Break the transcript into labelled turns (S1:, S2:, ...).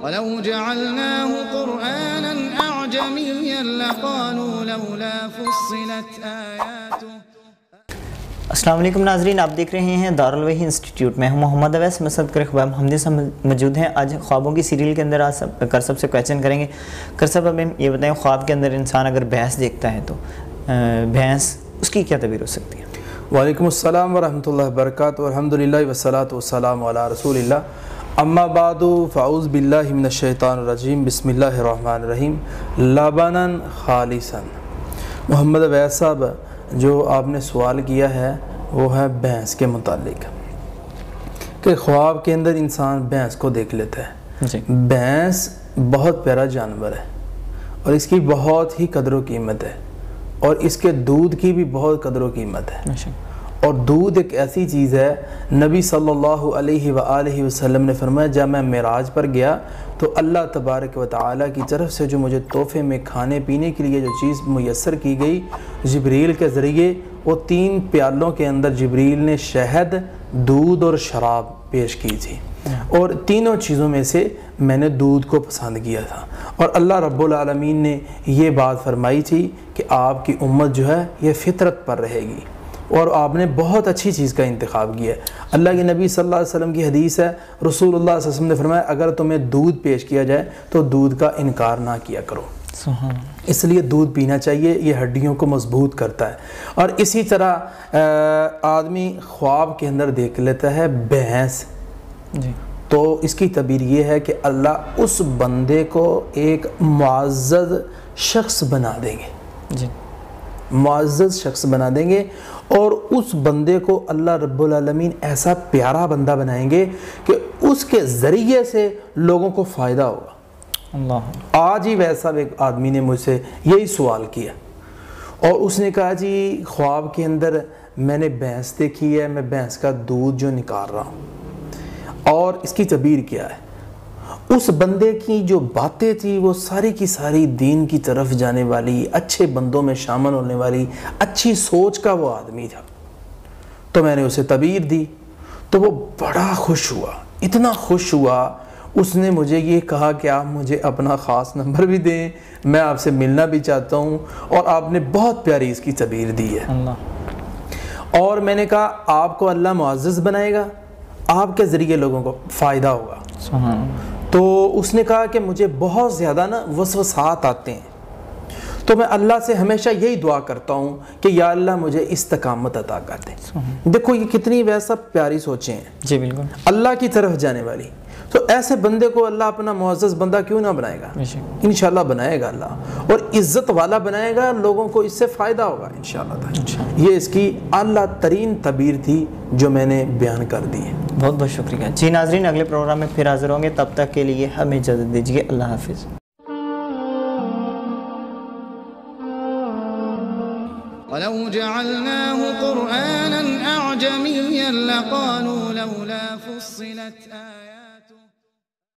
S1: وَلَوْ جَعَلْنَاهُ قُرْآنًا أَعْجَمِيًّا لَقَالُوا لَوْلَا فُصِّلَتْ آيَاتُهُ۔
S2: السلام علیکم ناظرین، آپ دیکھ رہے ہیں دارل وحی انسٹیٹیوٹ میں ہوں محمد اویس مسد کر خواب ہمدے سے موجود ہیں۔ آج خوابوں کی سیریل کے اندر کر سب سے کویسچن کریں گے۔ کر سب ہمیں یہ بتائیں، خواب کے اندر انسان اگر بھینس دیکھتا ہے تو بھینس اس کی کیا تعبیر ہو سکتی ہے؟
S3: وعلیکم السلام ورحمۃ اللہ وبرکاتہ، الحمدللہ والصلاۃ والسلام علی رسول اللہ، اما بعد فاعوذ باللہ من الشیطان الرجیم، بسم اللہ الرحمن الرحیم۔ لبنا خالصا، محمد اویس صاحب جو آپ نے سوال کیا ہے وہ ہے بھینس کے متعلق، کہ خواب کے اندر انسان بھینس کو دیکھ لیتا ہے۔ بھینس بہت پیارا جانور ہے اور اس کی بہت ہی قدر و قیمت ہے، اور اس کے دودھ کی بھی بہت قدر و قیمت ہے۔ اور دودھ ایک ایسی چیز ہے، نبی صلی اللہ علیہ وآلہ وسلم نے فرمایا جب میں معراج پر گیا تو اللہ تبارک و تعالیٰ کی طرف سے جو مجھے تحفے میں کھانے پینے کے لیے جو چیز میسر کی گئی جبریل کے ذریعے، وہ 3 پیالوں کے اندر جبریل نے شہد، دودھ اور شراب پیش کی تھی، اور تینوں چیزوں میں سے میں نے دودھ کو پسند کیا تھا، اور اللہ رب العالمین نے یہ بات فرمائی تھی کہ آپ کی امت جو ہے یہ فطرت پر رہے گی، اور آپ نے بہت اچھی چیز کا انتخاب کیا ہے۔ اللہ کے نبی صلی اللہ علیہ وسلم کی حدیث ہے، رسول اللہ صلی اللہ علیہ وسلم نے فرمایا اگر تمہیں دودھ پیش کیا جائے تو دودھ کا انکار نہ کیا کرو، اس لیے دودھ پینا چاہیے، یہ ہڈیوں کو مضبوط کرتا ہے۔ اور اسی طرح آدمی خواب کے اندر دیکھ لیتا ہے بھینس، تو اس کی تعبیر یہ ہے کہ اللہ اس بندے کو ایک معزز شخص بنا دیں گے، معزز شخص بنا دیں گے، اور اس بندے کو اللہ رب العالمین ایسا پیارا بندہ بنائیں گے کہ اس کے ذریعے سے لوگوں کو فائدہ ہوگا۔ آج ہی ویسا ایک آدمی نے مجھ سے یہی سوال کیا، اور اس نے کہا جی خواب کے اندر میں نے بھینس دیکھی ہے، میں بھینس کا دودھ جو نکال رہا ہوں، اور اس کی تعبیر کیا ہے؟ اس بندے کی جو باتیں تھی وہ ساری کی ساری دین کی طرف جانے والی، اچھے بندوں میں شامل ہونے والی، اچھی سوچ کا وہ آدمی تھا۔ تو میں نے اسے تعبیر دی تو وہ بڑا خوش ہوا، اتنا خوش ہوا، اس نے مجھے یہ کہا کہ آپ مجھے اپنا خاص نمبر بھی دیں، میں آپ سے ملنا بھی چاہتا ہوں، اور آپ نے بہت پیاری اس کی تعبیر دی ہے۔ اور میں نے کہا آپ کو اللہ معزز بنائے گا، آپ کے ذریعے لوگوں کو فائدہ ہوگا۔ تو اس نے کہا کہ مجھے بہت زیادہ وسوسات آتے ہیں، تو میں اللہ سے ہمیشہ یہی دعا کرتا ہوں کہ یا اللہ مجھے استقامت عطا کر دے۔ دیکھو یہ کتنی ویسا پیاری سوچیں ہیں، جی بالکل، اللہ کی طرف جانے والی۔ تو ایسے بندے کو اللہ اپنا معزز بندہ کیوں نہ بنائے گا؟ انشاءاللہ بنائے گا اللہ، اور عزت والا بنائے گا، لوگوں کو اس سے فائدہ ہوگا انشاءاللہ۔ یہ اس کی اعلیٰ ترین تعبیر تھی جو میں نے بیان کر دی ہے۔
S2: بہت بہت شکریہ جی ناظرین، اگلے پروگرام میں پھر حاضر ہوں گے، تب تک کے لیے ہمیں اجازت دیجیے، اللہ حافظ۔
S1: وَلَوْ جَعَلْنَاهُ قُرْآنًا أَعْجَمِيًّا لَقَالُوا لَوْلَا فُصِّلَتْ آيَاتُهُ۔